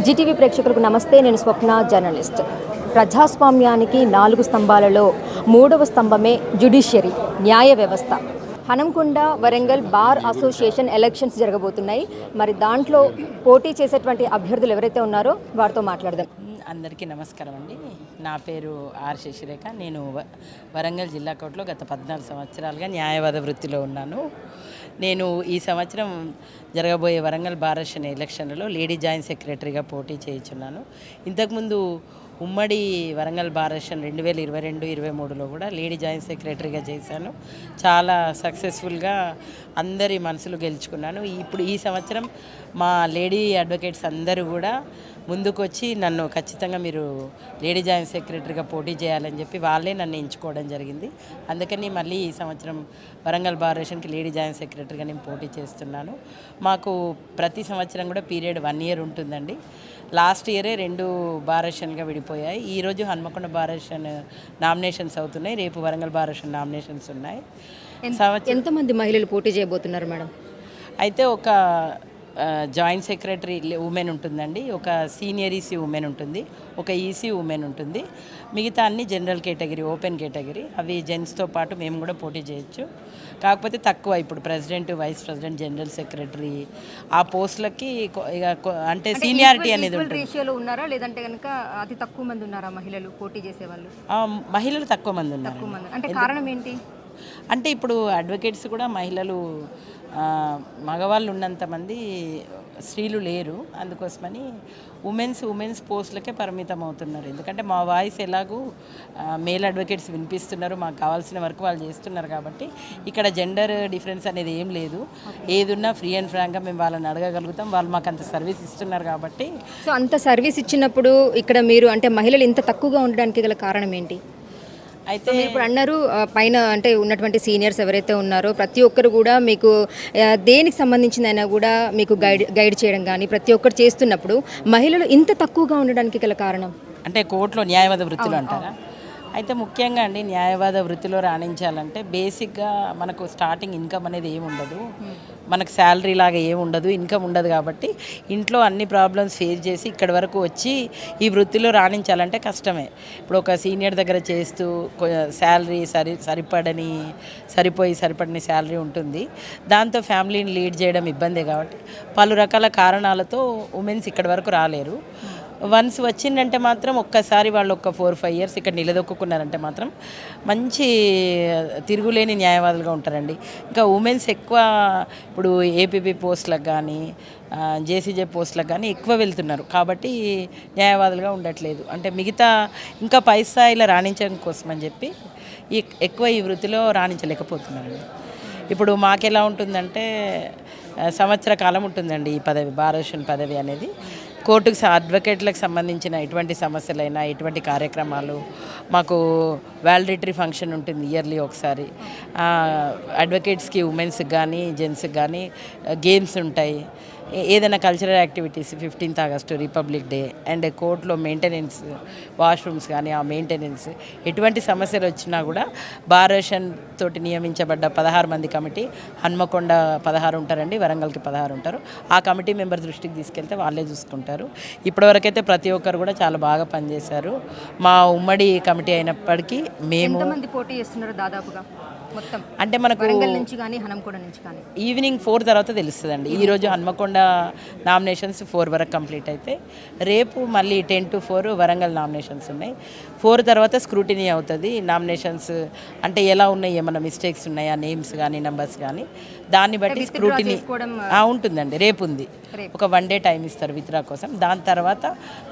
Zee TV ప్రేక్షకులకు నమస్తే. నేను స్వప్న, జర్నలిస్ట్. ప్రజాస్వామ్యానికి 4 స్తంభాలలో 3వ స్తంభమే జ్యుడిషియరీ, న్యాయ వ్యవస్థ. Hanamkonda Warangal bar association elections జరగబోతున్నాయి. మరి దాంట్లో పోటీ చేసేటువంటి అభ్యర్థులు ఎవరైతే ఉన్నారో వారితో మాట్లాడదాం. అందరికీ నమస్కారం అండి. నా పేరు ఆర్ శశిరేఖ. నేను వరంగల్ జిల్లా కోర్టులో గత 14 సంవత్సరాలుగా న్యాయవాద వృత్తిలో ఉన్నాను. నేను ఈ సంవత్సరం జరగబోయే వరంగల్ బార్ అసోసియేషన్ ఎలక్షన్లలో లేడీ జాయింట్ సెక్రటరీగా పోటీ చేయించున్నాను. ఇంతకుముందు ఉమ్మడి వరంగల్ బార్ అసోసియేషన్ 2022-23లో కూడా లేడీ జాయింట్ సెక్రటరీగా చేశాను. చాలా సక్సెస్ఫుల్గా అందరి మనసులు గెలుచుకున్నాను. ఇప్పుడు ఈ సంవత్సరం మా లేడీ అడ్వకేట్స్ అందరూ కూడా ముందుకొచ్చి నన్ను ఖచ్చితంగా మీరు లేడీ జాయింట్ సెక్రటరీగా పోటీ చేయాలని చెప్పి వాళ్ళే నన్ను ఎంచుకోవడం జరిగింది. అందుకని మళ్ళీ ఈ సంవత్సరం వరంగల్ బార్ అసోసియేషన్కి లేడీ జాయింట్ సెక్రటరీగా నేను పోటీ చేస్తున్నాను. మాకు ప్రతి సంవత్సరం కూడా పీరియడ్ 1 ఇయర్ ఉంటుందండి. లాస్ట్ ఇయరే 2 బార్ అసోసియేషన్గా విడిపోయాయి. ఈరోజు హన్మకొండ బార్ అసోసియేషన్ నామినేషన్స్ అవుతున్నాయి. రేపు వరంగల్ బార్ అసోసియేషన్ నామినేషన్స్ ఉన్నాయి. ఎంతమంది మహిళలు పోటీ చేయబోతున్నారు మేడం? అయితే ఒక జాయింట్ సెక్రటరీ ఉమెన్ ఉంటుందండి, ఒక సీనియర్ ఈసీ ఉమెన్ ఉంటుంది, ఒక ఈసీ ఉమెన్ ఉంటుంది. మిగతా అన్ని జనరల్ కేటగిరీ, ఓపెన్ కేటగిరీ. అవి జెంట్స్తో పాటు మేము కూడా పోటీ చేయొచ్చు. కాకపోతే తక్కువ. ఇప్పుడు president, vice president, general secretary ఆ పోస్టులకి అంటే సీనియారిటీ అనేది రేషియోలో ఉన్నారా, లేదంటే కనుక అతి తక్కువ మంది ఉన్నారా మహిళలు పోటీ చేసేవాళ్ళు? మహిళలు తక్కువ మంది ఉన్నారు. అంటే కారణం ఏంటి? అంటే ఇప్పుడు అడ్వకేట్స్ కూడా మహిళలు, మగవాళ్ళు ఉన్నంతమంది స్త్రీలు లేరు. అందుకోసమని ఉమెన్స్ పోస్టులకే పరిమితం అవుతున్నారు. ఎందుకంటే మా వాయిస్ ఎలాగూ మేల్ అడ్వకేట్స్ వినిపిస్తున్నారు, మాకు కావాల్సిన వరకు వాళ్ళు చేస్తున్నారు. కాబట్టి ఇక్కడ జెండర్ డిఫరెన్స్ అనేది ఏం లేదు. ఏదున్నా ఫ్రీ అండ్ ఫ్రాంక్గా మేము వాళ్ళని అడగగలుగుతాం. వాళ్ళు మాకు అంత సర్వీస్ ఇస్తున్నారు. కాబట్టి సో అంత సర్వీస్ ఇచ్చినప్పుడు ఇక్కడ మీరు అంటే మహిళలు ఇంత తక్కువగా ఉండడానికి గల కారణం ఏంటి? అయితే ఇప్పుడు అన్నారు పైన అంటే ఉన్నటువంటి సీనియర్స్ ఎవరైతే ఉన్నారో ప్రతి ఒక్కరు కూడా మీకు దేనికి సంబంధించిందైనా కూడా మీకు గైడ్ చేయడం కానీ ప్రతి ఒక్కరు చేస్తున్నప్పుడు మహిళలు ఇంత తక్కువగా ఉండడానికి గల కారణం అంటే కోర్టులో న్యాయవాద వృత్తిలో అంటారా? అయితే ముఖ్యంగా అండి, న్యాయవాద వృత్తిలో రాణించాలంటే బేసిక్గా మనకు స్టార్టింగ్ ఇన్కమ్ అనేది ఏమి ఉండదు, మనకు శాలరీ లాగా ఏమి ఉండదు, ఇన్కమ్ ఉండదు. కాబట్టి ఇంట్లో అన్ని ప్రాబ్లమ్స్ ఫేస్ చేసి ఇక్కడి వరకు వచ్చి ఈ వృత్తిలో రాణించాలంటే కష్టమే. ఇప్పుడు ఒక సీనియర్ దగ్గర చేస్తూ శాలరీ సరిపడని శాలరీ ఉంటుంది. దాంతో ఫ్యామిలీని లీడ్ చేయడం ఇబ్బందే. కాబట్టి పలు రకాల కారణాలతో ఉమెన్స్ ఇక్కడి వరకు రాలేరు. వన్స్ వచ్చిందంటే మాత్రం ఒక్కసారి వాళ్ళు ఒక 4-5 ఇయర్స్ ఇక్కడ నిలదొక్కున్నారంటే మాత్రం మంచి తిరుగులేని న్యాయవాదులుగా ఉంటారండి. ఇంకా ఉమెన్స్ ఎక్కువ ఇప్పుడు ఏపీపీ పోస్టులకు కానీ జేసీజే పోస్టులకు కానీ ఎక్కువ వెళ్తున్నారు. కాబట్టి న్యాయవాదులుగా ఉండట్లేదు. అంటే మిగతా ఇంకా పై స్థాయిలో రాణించడం కోసం అని చెప్పి ఎక్కువ ఈ వృత్తిలో రాణించలేకపోతున్నారండి. ఇప్పుడు మాకెలా ఉంటుందంటే సంవత్సర కాలం ఉంటుందండి ఈ పదవి, బార్ అసోసియేషన్ పదవి అనేది. కోర్టుకు అడ్వకేట్లకు సంబంధించిన ఎటువంటి సమస్యలైనా, ఎటువంటి కార్యక్రమాలు, మాకు వ్యాలిడిటరీ ఫంక్షన్ ఉంటుంది ఇయర్లీ ఒకసారి. అడ్వకేట్స్కి ఉమెన్స్కి కానీ జెంట్స్కి కానీ గేమ్స్ ఉంటాయి. ఏదైనా cultural activities, 15th August, republic day and కోర్టులో మెయింటెనెన్స్, వాష్రూమ్స్ కానీ ఆ మెయింటెనెన్స్, ఎటువంటి సమస్యలు వచ్చినా కూడా బార్ అసోసియేషన్ తోటి నియమించబడ్డ 16 మంది కమిటీ, హన్మకొండ 16 ఉంటారండి, వరంగల్కి 16 ఉంటారు. ఆ కమిటీ మెంబర్ దృష్టికి తీసుకెళ్తే వాళ్ళే చూసుకుంటారు. ఇప్పటివరకైతే ప్రతి ఒక్కరు కూడా చాలా బాగా పనిచేశారు. మా ఉమ్మడి కమిటీ అయినప్పటికీ మేము పోటీ చేస్తున్నారు దాదాపుగా మొత్తం అంటే మనకు ఈవినింగ్ 4 తర్వాత తెలుస్తుందండి. ఈరోజు హన్మకొండ నామినేషన్స్ 4 వరకు కంప్లీట్ అయితే రేపు మళ్ళీ 10 to 4 వరంగల్ నామినేషన్స్ ఉన్నాయి. 4 తర్వాత స్క్రూటినీ అవుతుంది. నామినేషన్స్ అంటే ఎలా ఉన్నాయి, ఏమైనా మిస్టేక్స్ ఉన్నాయా, నేమ్స్ కానీ నెంబర్స్ కానీ, దాన్ని బట్టి స్క్రూటినీ ఉంటుందండి. రేపు ఉంది, ఒక 1 day టైం ఇస్తారు విత్డ్రా కోసం. దాని తర్వాత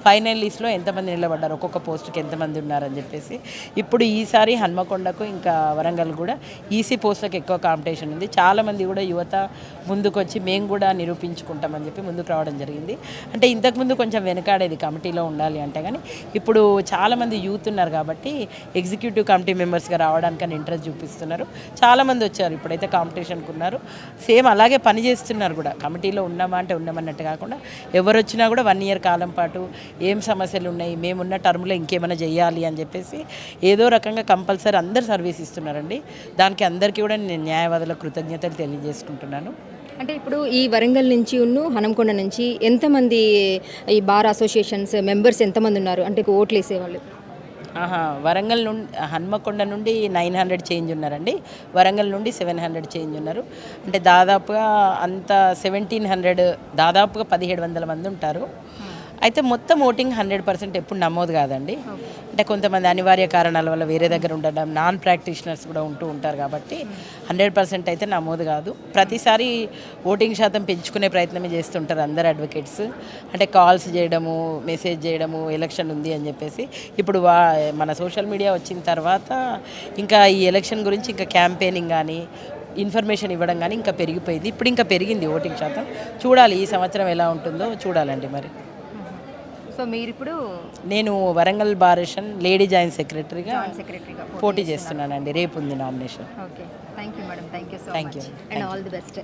ఫైనల్ లిస్ట్లో ఎంతమంది నిలబడ్డారు, ఒక్కొక్క పోస్టుకి ఎంతమంది ఉన్నారని చెప్పేసి. ఇప్పుడు ఈసారి హన్మకొండకు ఇంకా వరంగల్ కూడా ఈసీ పోస్టులకు ఎక్కువ కాంపిటీషన్ ఉంది. చాలామంది కూడా యువత ముందుకొచ్చి మేము కూడా నిరూపించుకుంటామని చెప్పి ముందుకు రావడం జరిగింది. అంటే ఇంతకుముందు కొంచెం వెనకాడేది కమిటీలో ఉండాలి అంటే, కానీ ఇప్పుడు చాలామంది యూత్ ఉన్నారు కాబట్టి ఎగ్జిక్యూటివ్ కమిటీ మెంబర్స్గా రావడానికని ఇంట్రెస్ట్ చూపిస్తున్నారు. చాలామంది వచ్చారు, ఇప్పుడైతే కాంపిటీషన్కి ఉన్నారు. సేమ్ అలాగే పనిచేస్తున్నారు కూడా. కమిటీలో ఉన్నామా అంటే ఉన్నామన్నట్టు కాకుండా ఎవరు వచ్చినా కూడా 1 year కాలం పాటు ఏం సమస్యలు ఉన్నాయి, మేమున్న టర్మ్లో ఇంకేమైనా చేయాలి అని చెప్పేసి ఏదో రకంగా కంపల్సరీ అందరు సర్వీస్ ఇస్తున్నారండి. దానికి అందరికీ కూడా నేను న్యాయవాదుల కృతజ్ఞతలు తెలియజేసుకుంటున్నాను. అంటే ఇప్పుడు ఈ వరంగల్ నుంచి హనంకొండ నుంచి ఎంతమంది ఈ బార్ అసోసియేషన్స్ మెంబర్స్ ఎంతమంది ఉన్నారు అంటే ఓట్లు వేసేవాళ్ళు? వరంగల్ నుండి హన్మకొండ నుండి 900 చేంజ్ ఉన్నారండి, వరంగల్ నుండి 700 చేంజ్ ఉన్నారు. అంటే దాదాపుగా అంత 1700, దాదాపుగా 1700 మంది ఉంటారు. అయితే మొత్తం ఓటింగ్ 100% ఎప్పుడు నమోదు కాదండి. అంటే కొంతమంది అనివార్య కారణాల వల్ల వేరే దగ్గర ఉండడం, నాన్ ప్రాక్టీషనర్స్ కూడా ఉంటూ ఉంటారు కాబట్టి 100% అయితే నమోదు కాదు. ప్రతిసారి ఓటింగ్ శాతం పెంచుకునే ప్రయత్నమే చేస్తుంటారు అందరు అడ్వకేట్స్. అంటే కాల్స్ చేయడము, మెసేజ్ చేయడము, ఎలక్షన్ ఉంది అని చెప్పేసి. ఇప్పుడు మన సోషల్ మీడియా వచ్చిన తర్వాత ఇంకా ఈ ఎలక్షన్ గురించి ఇంకా క్యాంపెయినింగ్ కానీ ఇన్ఫర్మేషన్ ఇవ్వడం కానీ ఇంకా పెరిగిపోయింది. ఇప్పుడు ఇంకా పెరిగింది ఓటింగ్ శాతం. చూడాలి ఈ సంవత్సరం ఎలా ఉంటుందో చూడాలండి మరి. సో మీరు ఇప్పుడు నేను వరంగల్ బారేషన్ లేడీ జాయింట్ సెక్రటరీగా సెక్రటరీగా పోటీ చేస్తున్నానండి. రేపు ఉంది nomination. Okay, thank you madam, thank you so Thank much you. And all the best.